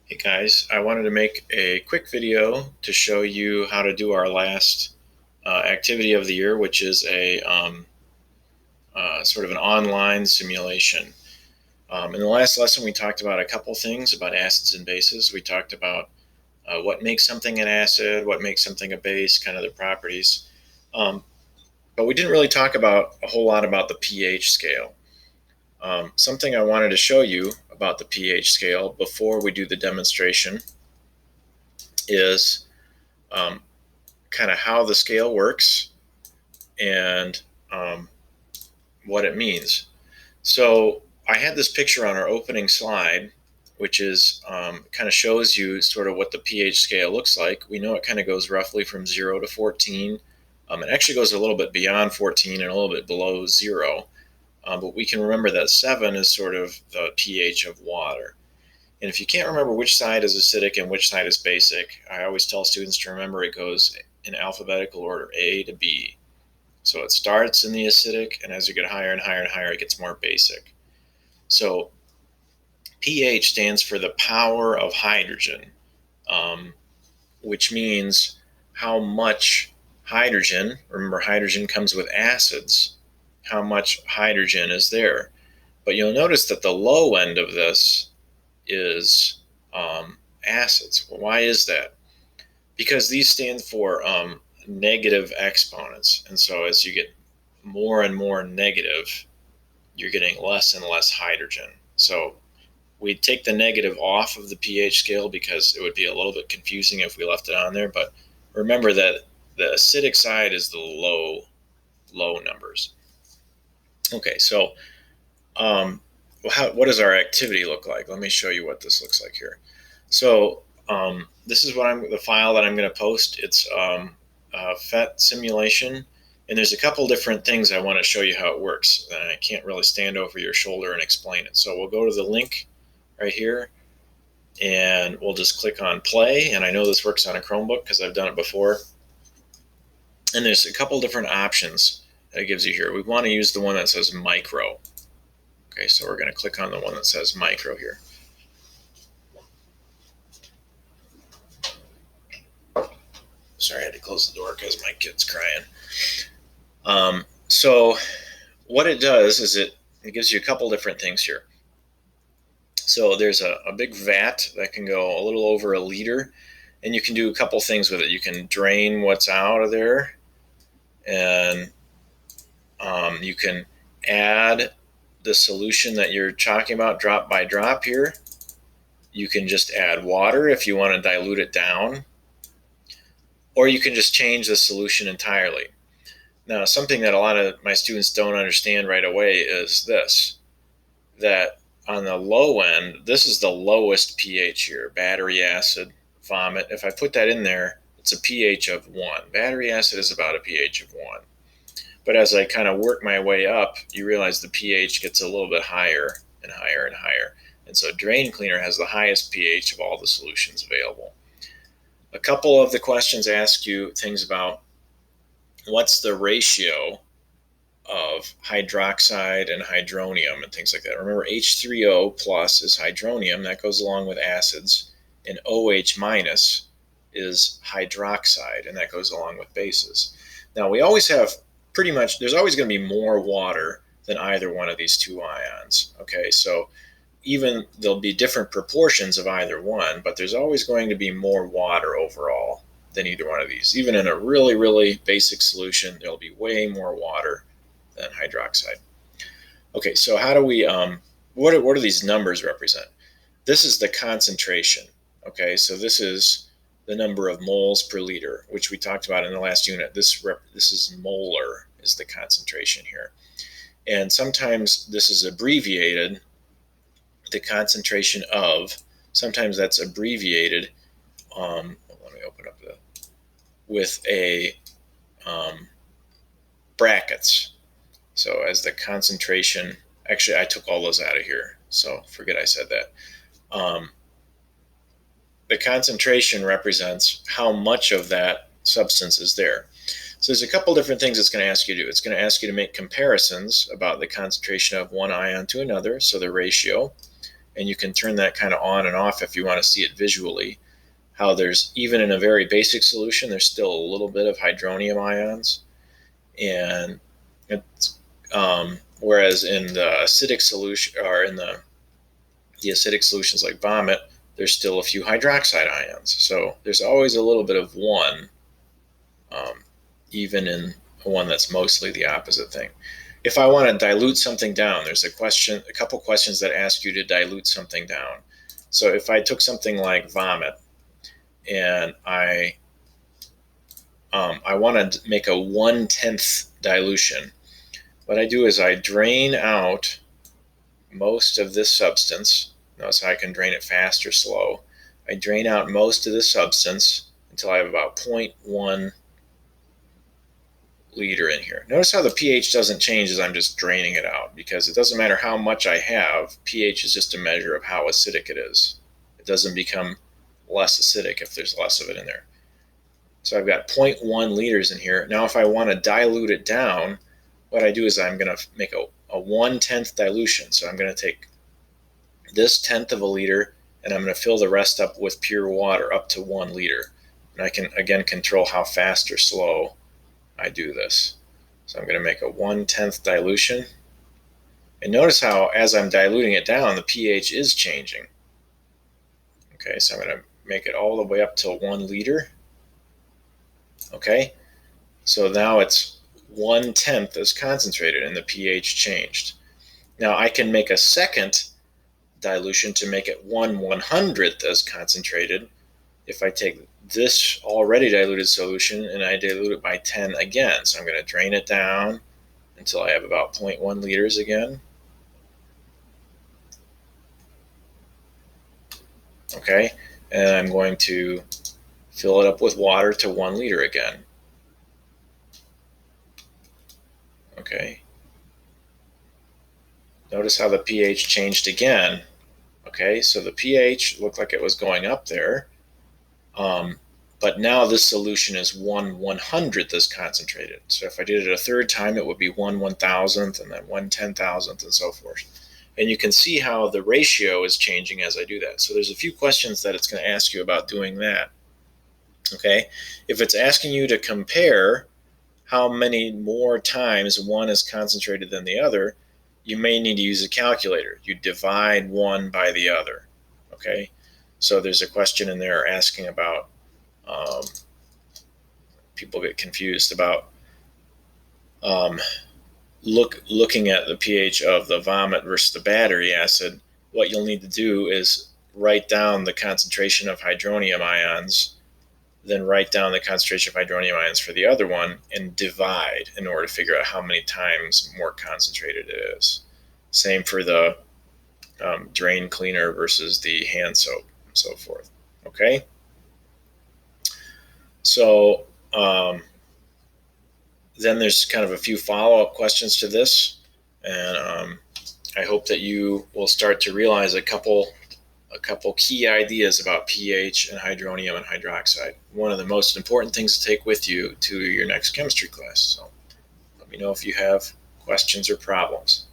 Hey guys, I wanted to make a quick video to show you how to do our last activity of the year, which is a sort of an online simulation. In the last lesson, we talked about a couple things about acids and bases. We talked about what makes something an acid, what makes something a base, kind of the properties. Um, but we didn't really talk about a whole lot about the pH scale. Something I wanted to show you about the pH scale before we do the demonstration is um, kind of how the scale works and um, what it means. So I had this picture on our opening slide, which is kind of shows you sort of what the pH scale looks like. We know it kind of goes roughly from 0 to 14. It actually goes a little bit beyond 14 and a little bit below 0. But we can remember that 7 is sort of the pH of water. And if you can't remember which side is acidic and which side is basic, I always tell students to remember it goes in alphabetical order A to B. So it starts in the acidic, and as you get higher and higher and higher, it gets more basic. So pH stands for the power of hydrogen, which means how much hydrogen, remember hydrogen comes with acids, how much hydrogen is there. But you'll notice that the low end of this is acids. Well, why is that? Because these stand for negative exponents. And so as you get more and more negative, you're getting less and less hydrogen. So we take the negative off of the pH scale because it would be a little bit confusing if we left it on there. But remember that the acidic side is the low numbers. Okay, so what does our activity look like? Let me show you what this looks like here. So this is the file that I'm going to post. It's a PhET simulation, and there's a couple different things I want to show you how it works. And I can't really stand over your shoulder and explain it. So we'll go to the link right here, and we'll just click on play. And I know this works on a Chromebook because I've done it before. And there's a couple different options that it gives you here. We want to use the one that says micro. Okay, so we're going to click on the one that says micro here. Sorry, I had to close the door because my kid's crying. So what it does is it gives you a couple different things here. So there's a big vat that can go a little over a liter, and you can do a couple things with it. You can drain what's out of there, and you can add the solution that you're talking about drop by drop here. You can just add water if you want to dilute it down, or you can just change the solution entirely. Now, something that a lot of my students don't understand right away is this, that on the low end, this is the lowest pH here, battery acid, vomit. If I put that in there, it's a pH of 1. Battery acid is about a pH of 1. But as I kind of work my way up, you realize the pH gets a little bit higher and higher and higher. And so Drain Cleaner has the highest pH of all the solutions available. A couple of the questions ask you things about what's the ratio of hydroxide and hydronium and things like that. Remember, H3O plus is hydronium, that goes along with acids, and OH minus is hydroxide, and that goes along with bases. Now, we always have pretty much, there's always going to be more water than either one of these two ions. Okay, so even there'll be different proportions of either one, but there's always going to be more water overall than either one of these. Even in a really, really basic solution, there'll be way more water than hydroxide. Okay, so how do we, what do these numbers represent? This is the concentration. Okay, so this is the number of moles per liter, which we talked about in the last unit. This is molar, is the concentration here. And sometimes this is abbreviated, the concentration of, sometimes that's abbreviated, let me open up with a brackets. So as the concentration, actually I took all those out of here, so forget I said that. The concentration represents how much of that substance is there. So there's a couple different things it's going to ask you to do. It's going to ask you to make comparisons about the concentration of one ion to another, so the ratio. and you can turn that kind of on and off if you want to see it visually, how there's, even in a very basic solution, there's still a little bit of hydronium ions. And it's, whereas in the acidic solution, or in the acidic solutions like vomit, there's still a few hydroxide ions. So there's always a little bit of one, even in one that's mostly the opposite thing. If I want to dilute something down, there's a couple questions that ask you to dilute something down. So if I took something like vomit and I want to make a 1/10 dilution, what I do is I drain out most of this substance. Notice how I can drain it fast or slow. I drain out most of the substance until I have about 0.1 liter in here. Notice how the pH doesn't change as I'm just draining it out, because it doesn't matter how much I have, pH is just a measure of how acidic it is. It doesn't become less acidic if there's less of it in there. So I've got 0.1 liters in here. Now if I want to dilute it down, what I do is I'm going to make a 1/10 dilution. So I'm going to take this 1/10 of a liter and I'm going to fill the rest up with pure water up to 1 liter. And I can again control how fast or slow I do this. So I'm going to make a 1/10 dilution. And notice how as I'm diluting it down, the pH is changing. Okay, so I'm going to make it all the way up to 1 liter. Okay, so now it's 1/10 as concentrated and the pH changed. Now I can make a second dilution to make it 1/100th as concentrated if I take this already diluted solution and I dilute it by 10 again. So I'm going to drain it down until I have about 0.1 liters again. Okay, and I'm going to fill it up with water to 1 liter again. Okay, notice how the pH changed again. Okay, so the pH looked like it was going up there, but now this solution is 1/100th as concentrated. So if I did it a third time, it would be 1/1000th and then 1/10,000th and so forth. And you can see how the ratio is changing as I do that. So there's a few questions that it's going to ask you about doing that. Okay, if it's asking you to compare how many more times one is concentrated than the other, you may need to use a calculator. You divide one by the other. Okay, so there's a question in there asking about, people get confused about looking at the pH of the vomit versus the battery acid. What you'll need to do is write down the concentration of hydronium ions, then write down the concentration of hydronium ions for the other one and divide in order to figure out how many times more concentrated it is. Same for the drain cleaner versus the hand soap and so forth. Okay, so then there's kind of a few follow-up questions to this, and I hope that you will start to realize a couple key ideas about pH and hydronium and hydroxide. One of the most important things to take with you to your next chemistry class. So let me know if you have questions or problems.